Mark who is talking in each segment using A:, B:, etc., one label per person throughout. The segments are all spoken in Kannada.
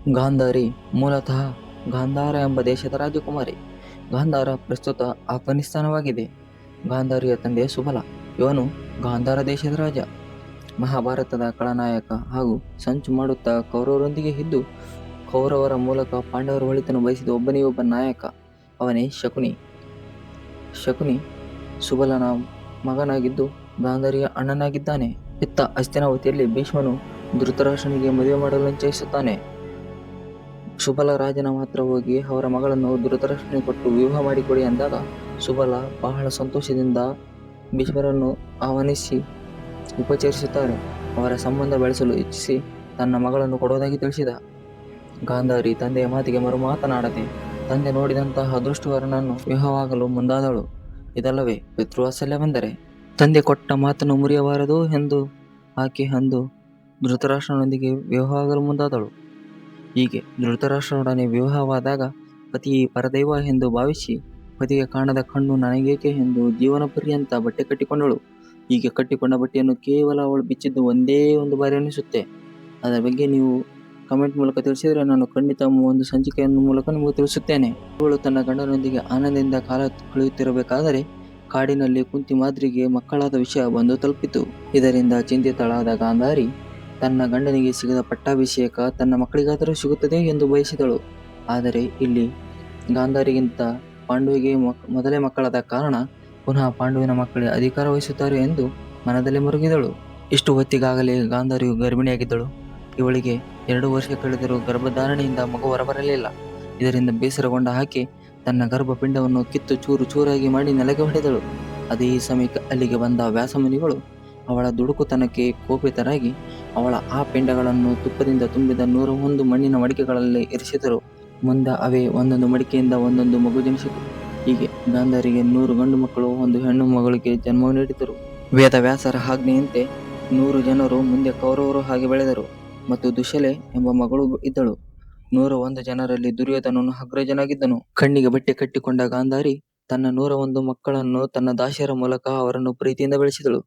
A: ಗಾಂಧಾರಿ ಮೂಲತಃ ಗಾಂಧಾರ ಎಂಬ ದೇಶದ ರಾಜಕುಮಾರಿ. ಗಾಂಧಾರ ಪ್ರಸ್ತುತ ಆಫ್ಘಾನಿಸ್ತಾನವಾಗಿದೆ. ಗಾಂಧಾರಿಯ ತಂದೆ ಸುಬಲ, ಇವನು ಗಾಂಧಾರ ದೇಶದ ರಾಜ. ಮಹಾಭಾರತದ ಖಳನಾಯಕ ಹಾಗೂ ಸಂಚು ಮಾಡುತ್ತಾ ಕೌರವರೊಂದಿಗೆ ಇದ್ದು ಕೌರವರ ಮೂಲಕ ಪಾಂಡವರ ಒಳಿತನ್ನು ಬಯಸಿದ ಒಬ್ಬನೇ ಒಬ್ಬ ನಾಯಕ, ಅವನೇ ಶಕುನಿ. ಶಕುನಿ ಸುಬಲನ ಮಗನಾಗಿದ್ದು ಗಾಂಧಾರಿಯ ಅಣ್ಣನಾಗಿದ್ದಾನೆ. ಇತ್ತ ಹಸ್ತಿನಾವತಿಯಲ್ಲಿ ಭೀಷ್ಮನು ಧೃತರಾಷ್ಟ್ರನಿಗೆ ಮದುವೆ ಮಾಡಲು ನಿಶ್ಚಯಿಸುತ್ತಾನೆ. ಸುಬಲ ರಾಜನ ಮಾತ್ರ ಹೋಗಿ ಅವರ ಮಗಳನ್ನು ಧೃತರಾಷ್ಟ್ರನಿಗೆ ಕೊಟ್ಟು ವಿವಾಹ ಮಾಡಿಕೊಡಿ ಅಂದಾಗ ಸುಬಲ ಬಹಳ ಸಂತೋಷದಿಂದ ಭೀಷ್ಮರನ್ನು ಆಹ್ವಾನಿಸಿ ಉಪಚರಿಸುತ್ತಾರೆ. ಅವರ ಸಂಬಂಧ ಬೆಳೆಸಲು ಇಚ್ಛಿಸಿ ತನ್ನ ಮಗಳನ್ನು ಕೊಡುವುದಾಗಿ ತಿಳಿಸಿದ. ಗಾಂಧಾರಿ ತಂದೆಯ ಮಾತಿಗೆ ಮರು ಮಾತನಾಡದೆ ತಂದೆ ನೋಡಿದಂತಹ ಅದೃಷ್ಟವರನನ್ನು ವಿವಾಹವಾಗಲು ಮುಂದಾದಳು. ಇದಲ್ಲವೇ ಪಿತೃವಾತ್ಸಲ್ಯವೆಂದರೆ. ತಂದೆ ಕೊಟ್ಟ ಮಾತನ್ನು ಮುರಿಯಬಾರದು ಎಂದು ಆಕೆ ಅಂದು ಧೃತರಾಷ್ಟ್ರನೊಂದಿಗೆ ವಿವಾಹವಾಗಲು ಮುಂದಾದಳು. ಹೀಗೆ ಧೃತರಾಷ್ಟ್ರನೊಡನೆ ವಿವಾಹವಾದಾಗ ಪತಿ ಪರದೈವ ಎಂದು ಭಾವಿಸಿ ಪತಿಗೆ ಕಾಣದ ಕಣ್ಣು ನನಗೇಕೆ ಎಂದು ಜೀವನ ಪರ್ಯಂತ ಬಟ್ಟೆ ಕಟ್ಟಿಕೊಂಡಳು. ಹೀಗೆ ಕಟ್ಟಿಕೊಂಡ ಬಟ್ಟೆಯನ್ನು ಕೇವಲ ಅವಳು ಬಿಚ್ಚಿದ್ದು ಒಂದೇ ಒಂದು ಬಾರಿ ಅನಿಸುತ್ತೆ. ಅದರ ಬಗ್ಗೆ ನೀವು ಕಮೆಂಟ್ ಮೂಲಕ ತಿಳಿಸಿದರೆ ನಾನು ಖಂಡಿತ ಒಂದು ಸಂಚಿಕೆಯನ್ನು ಮೂಲಕ ನಿಮಗೆ ತಿಳಿಸುತ್ತೇನೆ. ಅವಳು ತನ್ನ ಗಂಡನೊಂದಿಗೆ ಆನಂದದಿಂದ ಕಾಲ ಕಳೆಯುತ್ತಿರಬೇಕಾದರೆ ಕಾಡಿನಲ್ಲಿ ಕುಂತಿ ಮಾದ್ರಿಗೆ ಮಕ್ಕಳಾದ ವಿಷಯ ಬಂದು ತಲುಪಿತು. ಇದರಿಂದ ಚಿಂತಿತಳಾದ ಗಾಂಧಾರಿ ತನ್ನ ಗಂಡನಿಗೆ ಸಿಗದ ಪಟ್ಟಾಭಿಷೇಕ ತನ್ನ ಮಕ್ಕಳಿಗಾದರೂ ಸಿಗುತ್ತದೆ ಎಂದು ಬಯಸಿದಳು. ಆದರೆ ಇಲ್ಲಿ ಗಾಂಧಾರಿಗಿಂತ ಪಾಂಡುವಿಗೆ ಮೊದಲೇ ಮಕ್ಕಳಾದ ಕಾರಣ ಪುನಃ ಪಾಂಡುವಿನ ಮಕ್ಕಳೇ ಅಧಿಕಾರ ವಹಿಸುತ್ತಾರೆ ಎಂದು ಮನದಲ್ಲಿ ಮರುಗಿದಳು. ಇಷ್ಟು ಹೊತ್ತಿಗಾಗಲೇ ಗಾಂಧಾರಿಯು ಗರ್ಭಿಣಿಯಾಗಿದ್ದಳು. ಇವಳಿಗೆ 2 ವರ್ಷ ಕಳೆದರೂ ಗರ್ಭಧಾರಣೆಯಿಂದ ಮಗು ಹೊರಬರಲಿಲ್ಲ. ಇದರಿಂದ ಬೇಸರಗೊಂಡ ಆಕೆ ತನ್ನ ಗರ್ಭಪಿಂಡವನ್ನು ಕಿತ್ತು ಚೂರು ಚೂರಾಗಿ ಮಾಡಿ ನೆಲಕ್ಕೆ ಹೊಡೆದಳು. ಅದೇ ಸಮಯಕ್ಕೆ ಅಲ್ಲಿಗೆ ಬಂದ ವ್ಯಾಸಮುನಿಗಳು ಅವಳ ದುಡುಕುತನಕ್ಕೆ ಕೋಪಿತರಾಗಿ ಅವಳ ಆ ಪಿಂಡಗಳನ್ನು ತುಪ್ಪದಿಂದ ತುಂಬಿದ 101 ಮಣ್ಣಿನ ಮಡಿಕೆಗಳಲ್ಲಿ ಇರಿಸಿದರು. ಮುಂದೆ ಅವೇ ಒಂದೊಂದು ಮಡಿಕೆಯಿಂದ ಒಂದೊಂದು ಮಗು ಜನಿಸಿತು. ಹೀಗೆ ಗಾಂಧಾರಿಗೆ 100 ಗಂಡು ಮಕ್ಕಳು 1 ಹೆಣ್ಣು ಮಗಳಿಗೆ ಜನ್ಮ ನೀಡಿದರು. ವೇದವ್ಯಾಸರ ಆಜ್ಞೆಯಂತೆ 100 ಜನರು ಮುಂದೆ ಕೌರವರು ಹಾಗೆ ಬೆಳೆದರು ಮತ್ತು ದುಶಲೆ ಎಂಬ ಮಗಳು ಇದ್ದಳು. 101 ಜನರಲ್ಲಿ ದುರ್ಯೋಧನನು ಅಗ್ರಜನಾಗಿದ್ದನು. ಕಣ್ಣಿಗೆ ಬಟ್ಟೆ ಕಟ್ಟಿಕೊಂಡ ಗಾಂಧಾರಿ ತನ್ನ 101 ಮಕ್ಕಳನ್ನು ತನ್ನ ದಾಸಿಯರ ಮೂಲಕ ಅವರನ್ನು ಪ್ರೀತಿಯಿಂದ ಬೆಳೆಸಿದಳು.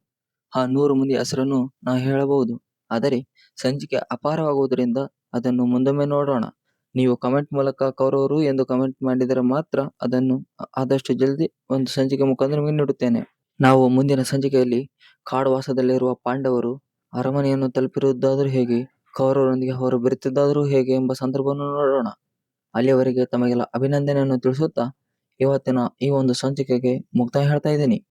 A: ಆ 100 ಮಂದಿ ಹೆಸರನ್ನು ನಾ ಹೇಳಬಹುದು, ಆದರೆ ಸಂಚಿಕೆ ಅಪಾರವಾಗುವುದರಿಂದ ಅದನ್ನು ಮುಂದೊಮ್ಮೆ ನೋಡೋಣ. ನೀವು ಕಮೆಂಟ್ ಮೂಲಕ ಕೌರವರು ಎಂದು ಕಮೆಂಟ್ ಮಾಡಿದರೆ ಮಾತ್ರ ಅದನ್ನು ಆದಷ್ಟು ಜಲ್ದಿ ಒಂದು ಸಂಚಿಕೆ ಮುಖಾಂತರ ನಿಮಗೆ ನೀಡುತ್ತೇನೆ. ನಾವು ಮುಂದಿನ ಸಂಚಿಕೆಯಲ್ಲಿ ಕಾಡುವಾಸದಲ್ಲಿರುವ ಪಾಂಡವರು ಅರಮನೆಯನ್ನು ತಲುಪಿರುವುದಾದರೂ ಹೇಗೆ, ಕೌರವರೊಂದಿಗೆ ಅವರು ಬೆರೆತಿದ್ದಾದರೂ ಹೇಗೆ ಎಂಬ ಸಂದರ್ಭವನ್ನು ನೋಡೋಣ. ಅಲ್ಲಿಯವರೆಗೆ ತಮಗೆಲ್ಲ ಅಭಿನಂದನೆಯನ್ನು ತಿಳಿಸುತ್ತಾ ಇವತ್ತಿನ ಈ ಒಂದು ಸಂಚಿಕೆಗೆ ಮುಕ್ತಾಯ ಹೇಳ್ತಾ ಇದ್ದೀನಿ.